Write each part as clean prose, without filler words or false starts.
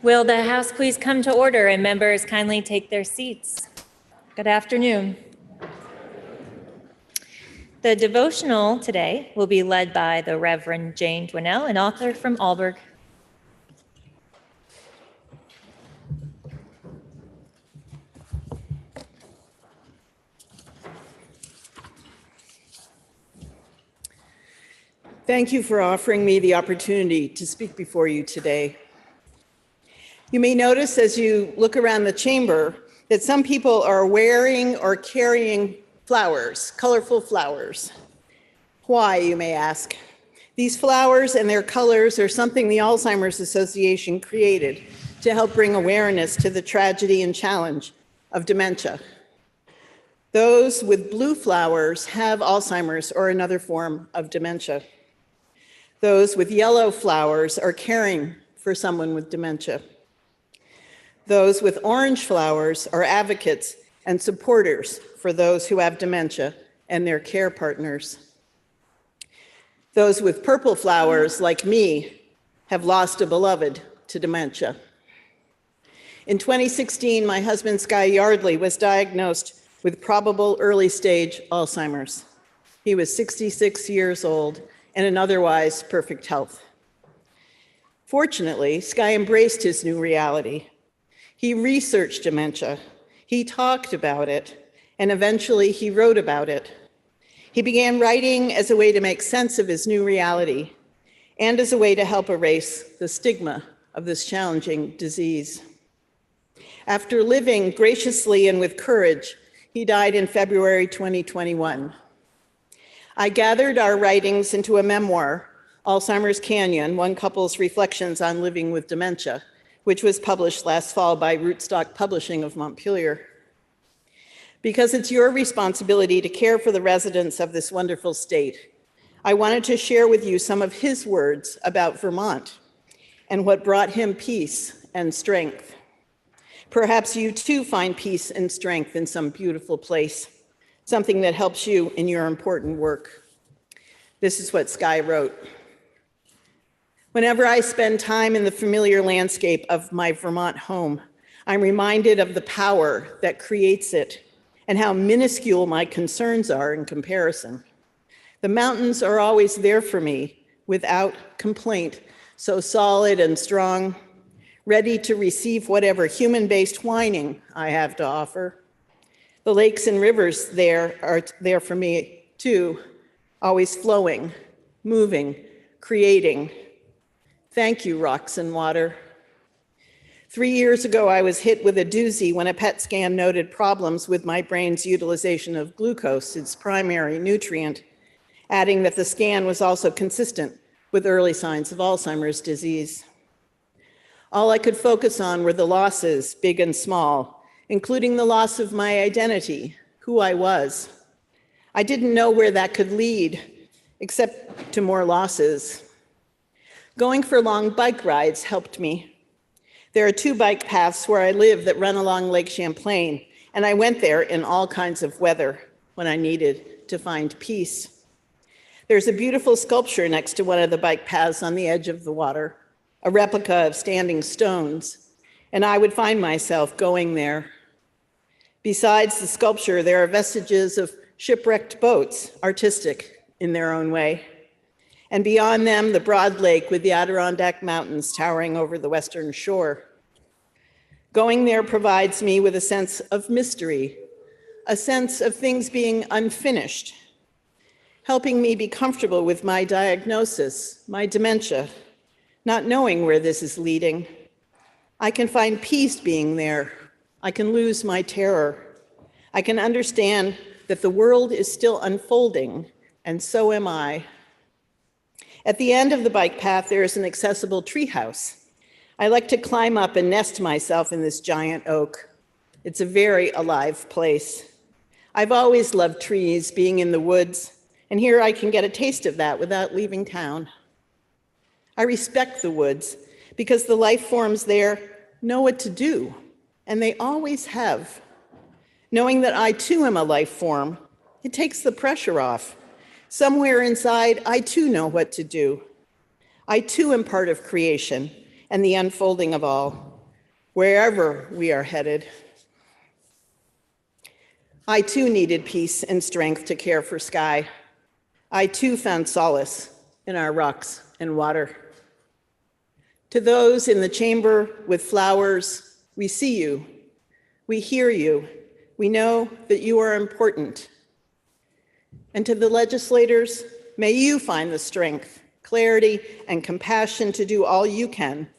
Will the House please come to order and members kindly take their seats? Good afternoon. The devotional today will be led by the Reverend Jane Dwinell, an author from Aalborg. Thank you for offering me the opportunity to speak before you today. You may notice as you look around the chamber that some people are wearing or carrying flowers, colorful flowers. Why, you may ask? These flowers and their colors are something the Alzheimer's Association created to help bring awareness to the tragedy and challenge of dementia. Those with blue flowers have Alzheimer's or another form of dementia. Those with yellow flowers are caring for someone with dementia. Those with orange flowers are advocates and supporters for those who have dementia and their care partners. Those with purple flowers, like me, have lost a beloved to dementia. In 2016, my husband, Sky Yardley, was diagnosed with probable early stage Alzheimer's. He was 66 years old and in otherwise perfect health. Fortunately, Sky embraced his new reality. He researched dementia, he talked about it, and eventually he wrote about it. He began writing as a way to make sense of his new reality and as a way to help erase the stigma of this challenging disease. After living graciously and with courage, he died in February 2021. I gathered our writings into a memoir, Alzheimer's Canyon, One Couple's Reflections on Living with Dementia, which was published last fall by Rootstock Publishing of Montpelier. Because it's your responsibility to care for the residents of this wonderful state, I wanted to share with you some of his words about Vermont and what brought him peace and strength. Perhaps you too find peace and strength in some beautiful place, something that helps you in your important work. This is what Sky wrote. Whenever I spend time in the familiar landscape of my Vermont home, I'm reminded of the power that creates it and how minuscule my concerns are in comparison. The mountains are always there for me without complaint, so solid and strong, ready to receive whatever human-based whining I have to offer. The lakes and rivers there are there for me too, always flowing, moving, creating. Thank you, rocks and water. 3 years ago, I was hit with a doozy when a PET scan noted problems with my brain's utilization of glucose, its primary nutrient, adding that the scan was also consistent with early signs of Alzheimer's disease. All I could focus on were the losses, big and small, including the loss of my identity, who I was. I didn't know where that could lead, except to more losses. Going for long bike rides helped me. There are 2 bike paths where I live that run along Lake Champlain, and I went there in all kinds of weather when I needed to find peace. There's a beautiful sculpture next to one of the bike paths on the edge of the water, a replica of standing stones, and I would find myself going there. Besides the sculpture, there are vestiges of shipwrecked boats, artistic in their own way. And beyond them, the broad lake with the Adirondack Mountains towering over the western shore. Going there provides me with a sense of mystery, a sense of things being unfinished, helping me be comfortable with my diagnosis, my dementia, not knowing where this is leading. I can find peace being there. I can lose my terror. I can understand that the world is still unfolding, and so am I. At the end of the bike path, there is an accessible treehouse. I like to climb up and nest myself in this giant oak. It's a very alive place. I've always loved trees, being in the woods, and here I can get a taste of that without leaving town. I respect the woods because the life forms there know what to do, and they always have. Knowing that I too am a life form, it takes the pressure off. Somewhere inside, I too know what to do. I too am part of creation and the unfolding of all. wherever we are headed. I too needed peace and strength to care for Sky. I too found solace in our rocks and water. To those in the chamber with flowers, we see you, we hear you, we know that you are important. And to the legislators, may you find the strength, clarity, and compassion to do all you can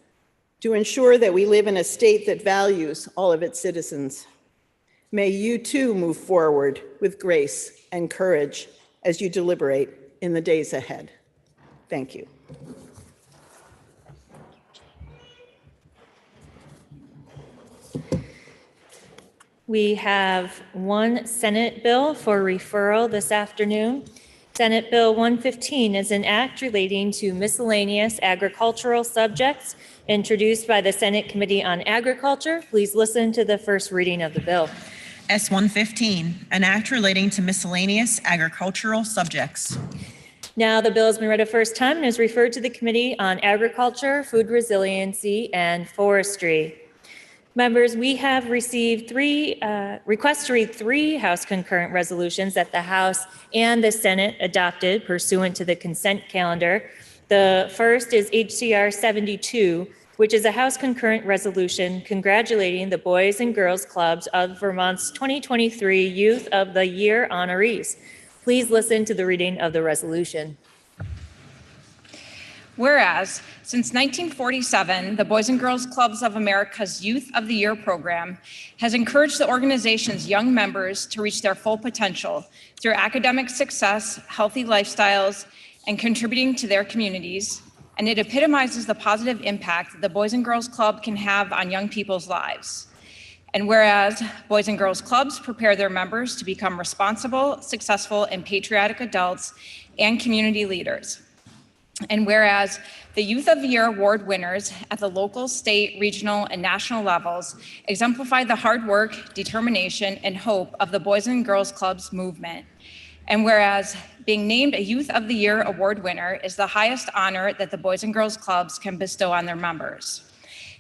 to ensure that we live in a state that values all of its citizens. May you too move forward with grace and courage as you deliberate in the days ahead. Thank you. We have one Senate bill for referral this afternoon. Senate Bill 115 is an act relating to miscellaneous agricultural subjects introduced by the Senate Committee on Agriculture. Please listen to the first reading of the bill. S-115, an act relating to miscellaneous agricultural subjects. Now the bill has been read a first time and is referred to the Committee on Agriculture, Food Resiliency, and Forestry. Members, we have received requests to read three House concurrent resolutions that the House and the Senate adopted pursuant to the consent calendar. The first is HCR 72, which is a House concurrent resolution congratulating the Boys and Girls Clubs of Vermont's 2023 Youth of the Year honorees. Please listen to the reading of the resolution. Whereas, since 1947, the Boys and Girls Clubs of America's Youth of the Year program has encouraged the organization's young members to reach their full potential through academic success, healthy lifestyles, and contributing to their communities, and it epitomizes the positive impact that the Boys and Girls Club can have on young people's lives. And whereas Boys and Girls Clubs prepare their members to become responsible, successful, and patriotic adults and community leaders. And whereas the Youth of the Year award winners at the local, state, regional, and national levels exemplify the hard work, determination, and hope of the Boys and Girls Clubs movement. And whereas being named a Youth of the Year award winner is the highest honor that the Boys and Girls Clubs can bestow on their members.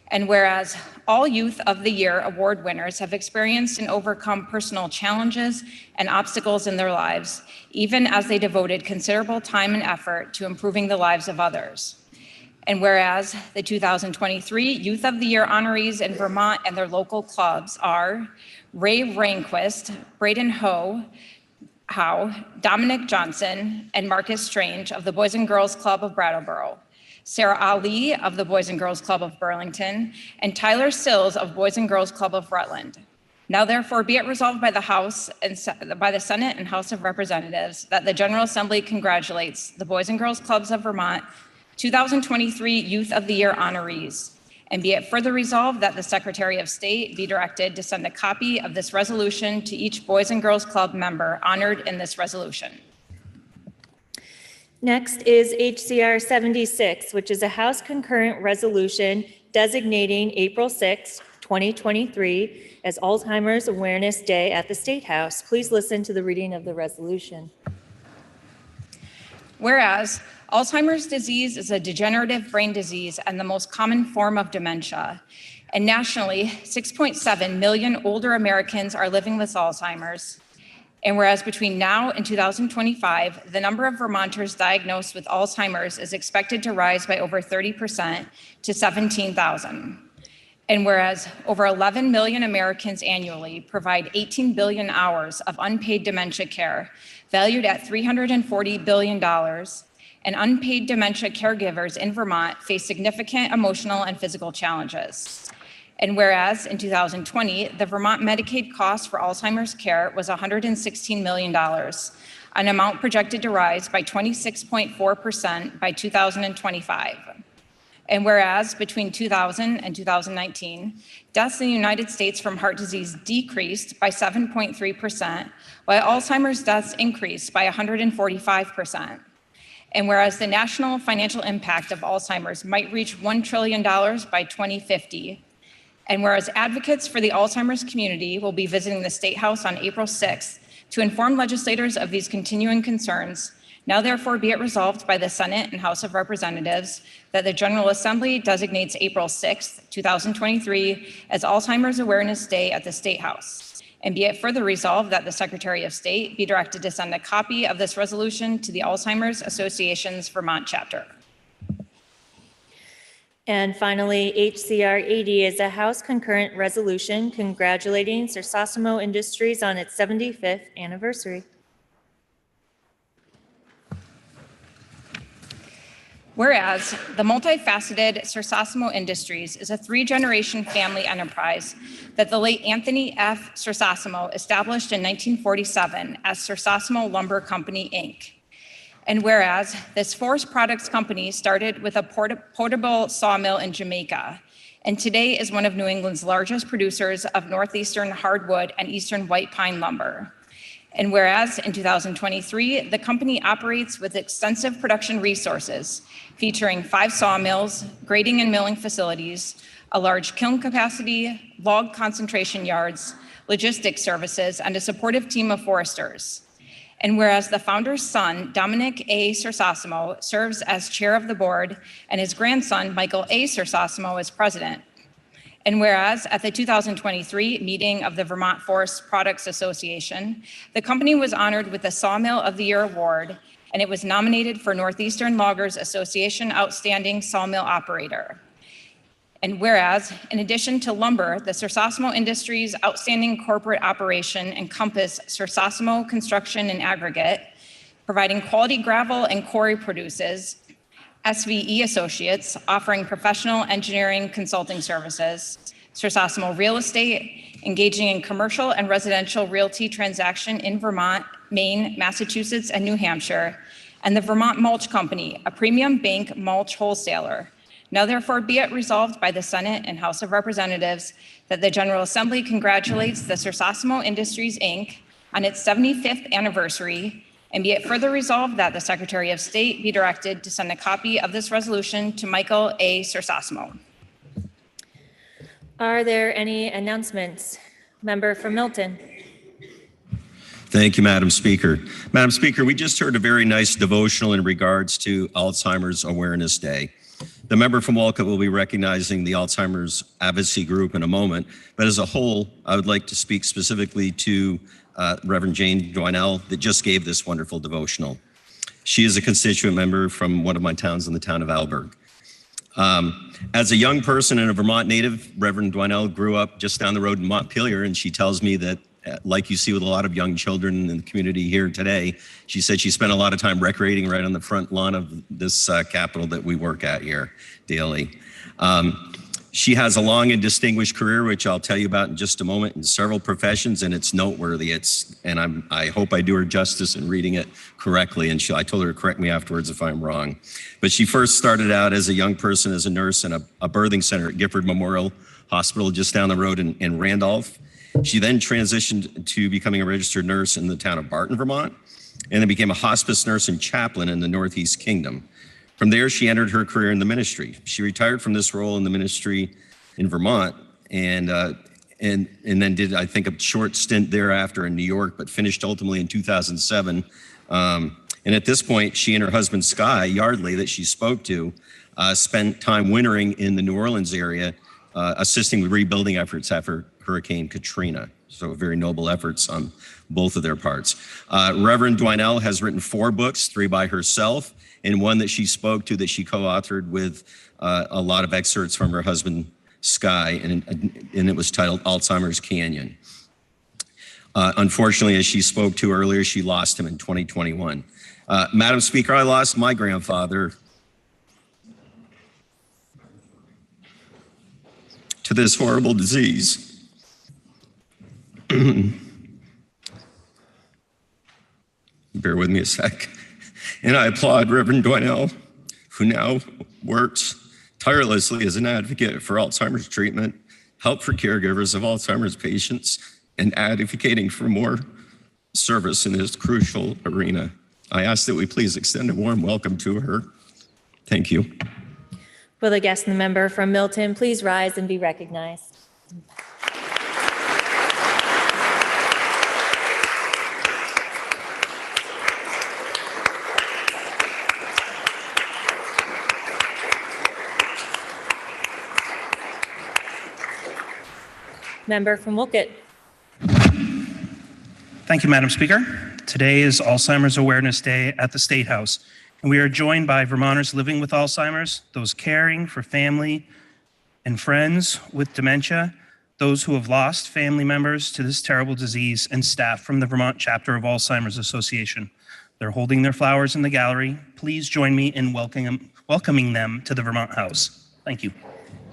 And whereas all Youth of the Year award winners have experienced and overcome personal challenges and obstacles in their lives, even as they devoted considerable time and effort to improving the lives of others. And whereas the 2023 Youth of the Year honorees in Vermont and their local clubs are Ray Rehnquist, Braden Howe, Dominic Johnson, and Marcus Strange of the Boys and Girls Club of Brattleboro, Sarah Ali of the Boys and Girls Club of Burlington, and Tyler Sills of Boys and Girls Club of Rutland. Now therefore be it resolved by the House and by the Senate and House of Representatives that the General Assembly congratulates the Boys and Girls Clubs of Vermont 2023 Youth of the Year honorees. And be it further resolved that the Secretary of State be directed to send a copy of this resolution to each Boys and Girls Club member honored in this resolution. Next is HCR 76, which is a House concurrent resolution designating April 6, 2023 as Alzheimer's Awareness Day at the State House. Please listen to the reading of the resolution. Whereas Alzheimer's disease is a degenerative brain disease and the most common form of dementia. And nationally, 6.7 million older Americans are living with Alzheimer's. And whereas between now and 2025, the number of Vermonters diagnosed with Alzheimer's is expected to rise by over 30% to 17,000. And whereas over 11 million Americans annually provide 18 billion hours of unpaid dementia care, valued at $340 billion, and unpaid dementia caregivers in Vermont face significant emotional and physical challenges. And whereas in 2020, the Vermont Medicaid cost for Alzheimer's care was $116 million, an amount projected to rise by 26.4% by 2025. And whereas between 2000 and 2019, deaths in the United States from heart disease decreased by 7.3%, while Alzheimer's deaths increased by 145%. And whereas the national financial impact of Alzheimer's might reach $1 trillion by 2050, and whereas advocates for the Alzheimer's community will be visiting the State House on April 6th to inform legislators of these continuing concerns, Now therefore be it resolved by the Senate and House of Representatives that the General Assembly designates April 6, 2023 as Alzheimer's Awareness Day at the State House. And be it further resolved that the Secretary of State be directed to send a copy of this resolution to the Alzheimer's Association's Vermont chapter. And finally, HCR 80 is a House concurrent resolution congratulating Sursasimo Industries on its 75th anniversary. Whereas the multifaceted Sursasimo Industries is a three-generation family enterprise that the late Anthony F. Sursasimo established in 1947 as Sursasimo Lumber Company, Inc. And whereas this forest products company started with a portable sawmill in Jamaica, and today is one of New England's largest producers of northeastern hardwood and eastern white pine lumber. And whereas in 2023, the company operates with extensive production resources, featuring 5 sawmills, grading and milling facilities, a large kiln capacity, log concentration yards, logistics services, and a supportive team of foresters. And whereas the founder's son, Dominic A. Sursasimo, serves as chair of the board, and his grandson, Michael A. Sursasimo, is president. And whereas at the 2023 meeting of the Vermont Forest Products Association, the company was honored with the Sawmill of the Year award, and it was nominated for Northeastern Loggers Association Outstanding Sawmill Operator. And whereas, in addition to lumber, the Sursasimo Industries' outstanding corporate operation encompass Sursasimo Construction and Aggregate, providing quality gravel and quarry produces, SVE Associates, offering professional engineering consulting services, Sursasimo Real Estate, engaging in commercial and residential realty transaction in Vermont, Maine, Massachusetts, and New Hampshire, and the Vermont Mulch Company, a premium bank mulch wholesaler. Now therefore be it resolved by the Senate and House of Representatives that the General Assembly congratulates the Sursasimo Industries, Inc. on its 75th anniversary, and be it further resolved that the Secretary of State be directed to send a copy of this resolution to Michael A. Sursasimo. Are there any announcements? Member from Milton. Thank you, Madam Speaker. Madam Speaker, we just heard a very nice devotional in regards to Alzheimer's Awareness Day. The member from Wolcott will be recognizing the Alzheimer's Advocacy Group in a moment, but as a whole, I would like to speak specifically to Reverend Jane Dwinell that just gave this wonderful devotional. She is a constituent member from one of my towns in the town of Alberg. As a young person and a Vermont native, Reverend Dwinell grew up just down the road in Montpelier, and she tells me that like you see with a lot of young children in the community here today, she said she spent a lot of time recreating right on the front lawn of this Capitol that we work at here daily. She has a long and distinguished career, which I'll tell you about in just a moment, in several professions, and it's noteworthy. I hope I do her justice in reading it correctly, and I told her to correct me afterwards if I'm wrong. But she first started out as a young person as a nurse in a birthing center at Gifford Memorial Hospital just down the road in Randolph. She then transitioned to becoming a registered nurse in the town of Barton, Vermont, and then became a hospice nurse and chaplain in the Northeast Kingdom. From there, she entered her career in the ministry. She retired from this role in the ministry in Vermont and then did, I think, a short stint thereafter in New York, but finished ultimately in 2007. And at this point, she and her husband, Sky Yardley, that she spoke to, spent time wintering in the New Orleans area, assisting with rebuilding efforts after Hurricane Katrina. So very noble efforts on both of their parts. Reverend Dwinell has written 4 books, 3 by herself, and 1 that she spoke to that she co-authored with a lot of excerpts from her husband, Sky, and it was titled Alzheimer's Canyon. Unfortunately, as she spoke to earlier, she lost him in 2021. Madam Speaker, I lost my grandfather to this horrible disease. Bear with me a sec. And I applaud Reverend Dwinell, who now works tirelessly as an advocate for Alzheimer's treatment, help for caregivers of Alzheimer's patients, and advocating for more service in this crucial arena. I ask that we please extend a warm welcome to her. Thank you. Will the guest and the member from Milton please rise and be recognized? Member from Wolcott. Thank you, Madam Speaker. Today is Alzheimer's Awareness Day at the State House, and we are joined by Vermonters living with Alzheimer's, those caring for family and friends with dementia, those who have lost family members to this terrible disease, and staff from the Vermont chapter of Alzheimer's Association. They're holding their flowers in the gallery. Please join me in welcoming them to the Vermont House. Thank you.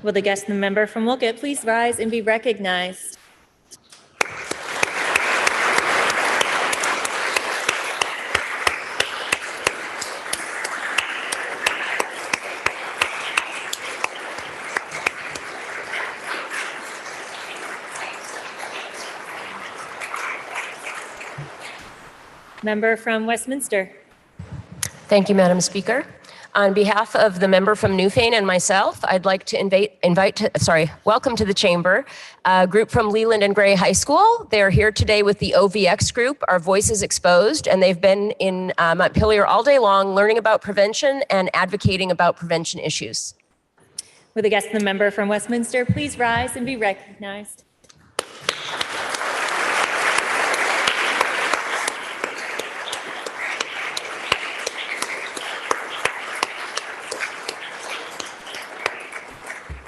Will the guest and the member from Wolcott please rise and be recognized? Member from Westminster. Thank you, Madam Speaker. On behalf of the member from Newfane and myself, I'd like to welcome to the chamber a group from Leland and Gray High School. They're here today with the OVX group, Our Voices Exposed, and they've been in Montpelier all day long learning about prevention and advocating about prevention issues. Will the guest and the member from Westminster please rise and be recognized?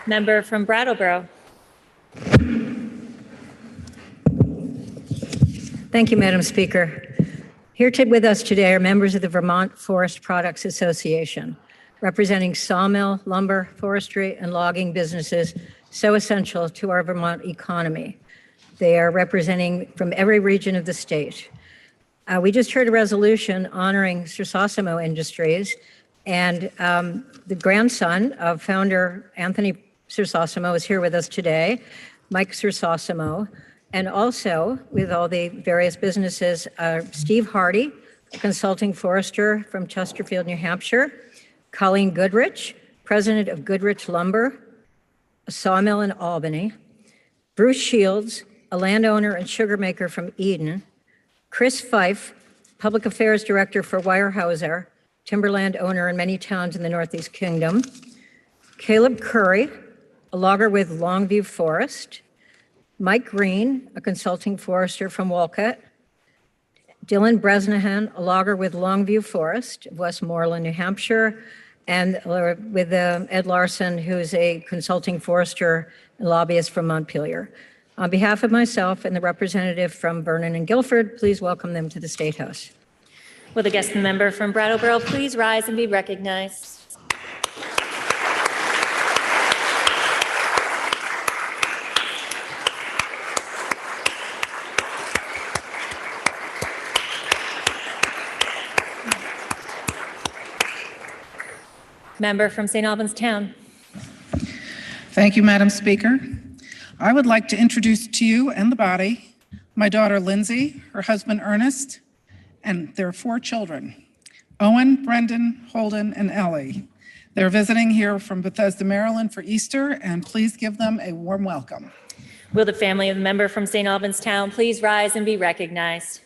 Member from Brattleboro. Thank you, Madam Speaker. Here with us today are members of the Vermont Forest Products Association, representing sawmill, lumber, forestry, and logging businesses so essential to our Vermont economy. They are representing from every region of the state. We just heard a resolution honoring Sursasimo Industries, and the grandson of founder Anthony Sursasimo is here with us today, Mike Sursasimo, and also with all the various businesses, Steve Hardy, a consulting forester from Chesterfield, New Hampshire, Colleen Goodrich, president of Goodrich Lumber, a sawmill in Albany, Bruce Shields, a landowner and sugar maker from Eden, Chris Fife, public affairs director for Weyerhaeuser, timberland owner in many towns in the Northeast Kingdom, Caleb Curry, a logger with Longview Forest, Mike Green, a consulting forester from Wolcott, Dylan Bresnahan, a logger with Longview Forest, Westmoreland, New Hampshire, and with Ed Larson, who's a consulting forester and lobbyist from Montpelier. On behalf of myself and the representative from Vernon and Guilford, please welcome them to the State House. Will the guest and member from Brattleboro please rise and be recognized? Member from St. Albans Town. Thank you, Madam Speaker. I would like to introduce to you and the body my daughter Lindsay, her husband Ernest, and their 4 children, Owen, Brendan, Holden, and Ellie. They're visiting here from Bethesda, Maryland for Easter, and please give them a warm welcome. Will the family of the member from St. Albans Town please rise and be recognized?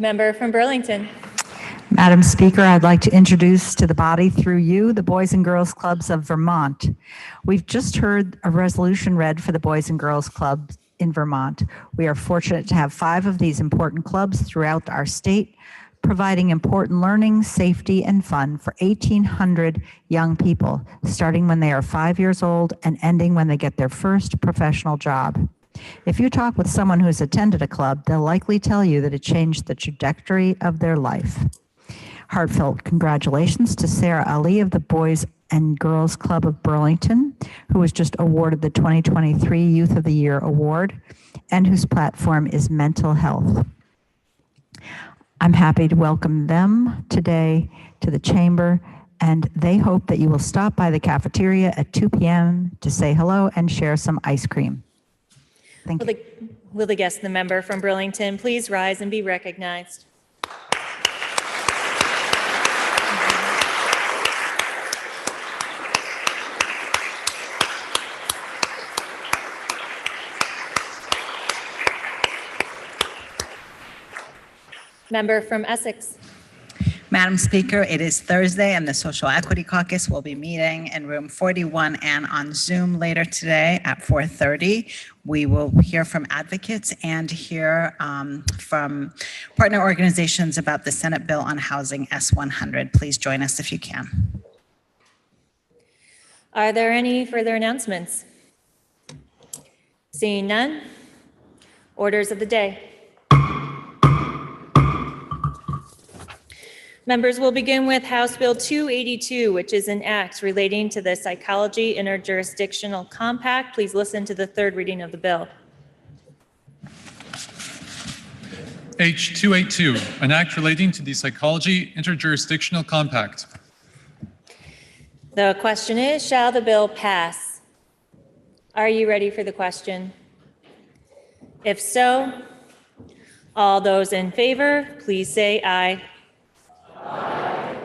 Member from Burlington. Madam Speaker, I'd like to introduce to the body through you the Boys and Girls Clubs of Vermont. We've just heard a resolution read for the Boys and Girls Clubs in Vermont. We are fortunate to have 5 of these important clubs throughout our state, providing important learning, safety, and fun for 1,800 young people, starting when they are 5 years old and ending when they get their first professional job. If you talk with someone who's attended a club, they'll likely tell you that it changed the trajectory of their life. Heartfelt congratulations to Sarah Ali of the Boys and Girls Club of Burlington, who was just awarded the 2023 Youth of the Year Award, and whose platform is mental health. I'm happy to welcome them today to the chamber, and they hope that you will stop by the cafeteria at 2 p.m. to say hello and share some ice cream. Thank you. Will the guest and the member from Burlington please rise and be recognized? Member from Essex. Madam Speaker, it is Thursday and the Social Equity Caucus will be meeting in room 41 and on Zoom later today at 4:30. We will hear from advocates and hear from partner organizations about the Senate bill on housing S-100. Please join us if you can. Are there any further announcements? Seeing none. Orders of the day. Members will begin with House Bill 282, which is an act relating to the Psychology Interjurisdictional Compact. Please listen to the third reading of the bill. H 282, an act relating to the Psychology Interjurisdictional Compact. The question is, shall the bill pass? Are you ready for the question? If so, all those in favor, please say aye. Aye.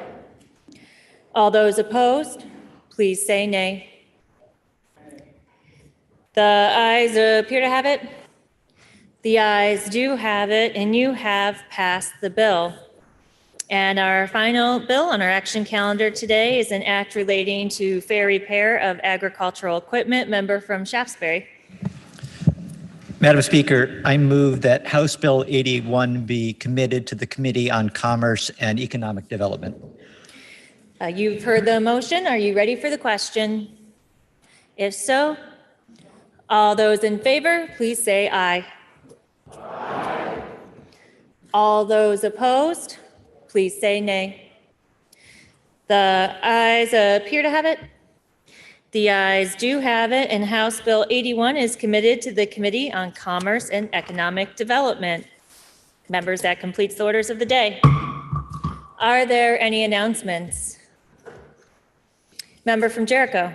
All those opposed, please say nay. The ayes appear to have it. The ayes do have it, and you have passed the bill. And our final bill on our action calendar today is an act relating to fair repair of agricultural equipment. Member from Shaftesbury. Madam Speaker, I move that House Bill 81 be committed to the Committee on Commerce and Economic Development. You've heard the motion. Are you ready for the question? If so, all those in favor, please say aye. Aye. All those opposed, please say nay. The ayes appear to have it. The ayes do have it, and House Bill 81 is committed to the Committee on Commerce and Economic Development. Members, that completes the orders of the day. Are there any announcements? Member from Jericho.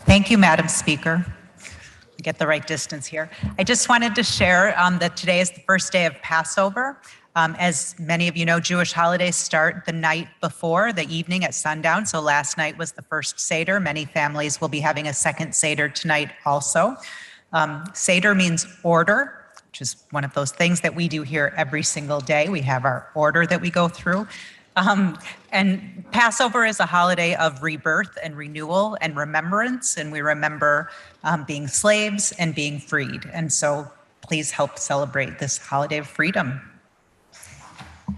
Thank you, Madam Speaker. Get the right distance here. I just wanted to share that today is the first day of Passover. As many of you know, Jewish holidays start the night before, the evening at sundown. So last night was the first Seder. Many families will be having a second Seder tonight also. Seder means order, which is one of those things that we do here every single day. We have our order that we go through. And Passover is a holiday of rebirth and renewal and remembrance. And we remember being slaves and being freed. And so please help celebrate this holiday of freedom.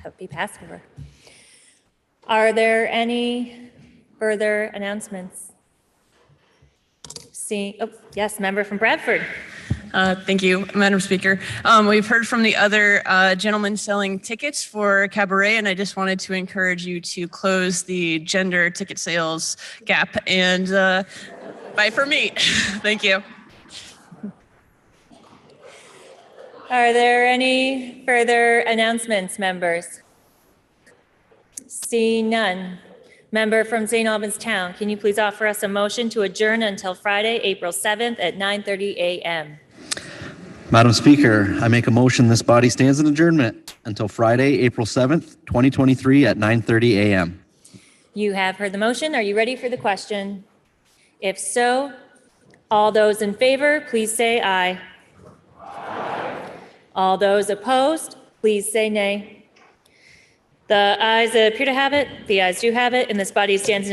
Happy Passover. Are there any further announcements? Yes, member from Bradford. Thank you, Madam Speaker. We've heard from the other gentleman selling tickets for Cabaret, and I just wanted to encourage you to close the gender ticket sales gap and buy for me. Thank you. Are there any further announcements, members? Seeing none. Member from St. Albans Town, can you please offer us a motion to adjourn until Friday, April 7th at 9:30 a.m.? Madam Speaker, I make a motion this body stands in adjournment until Friday, April 7th, 2023 at 9:30 a.m. You have heard the motion. Are you ready for the question? If so, all those in favor, please say aye. All those opposed, please say nay. The ayes appear to have it. The ayes do have it, and this body stands in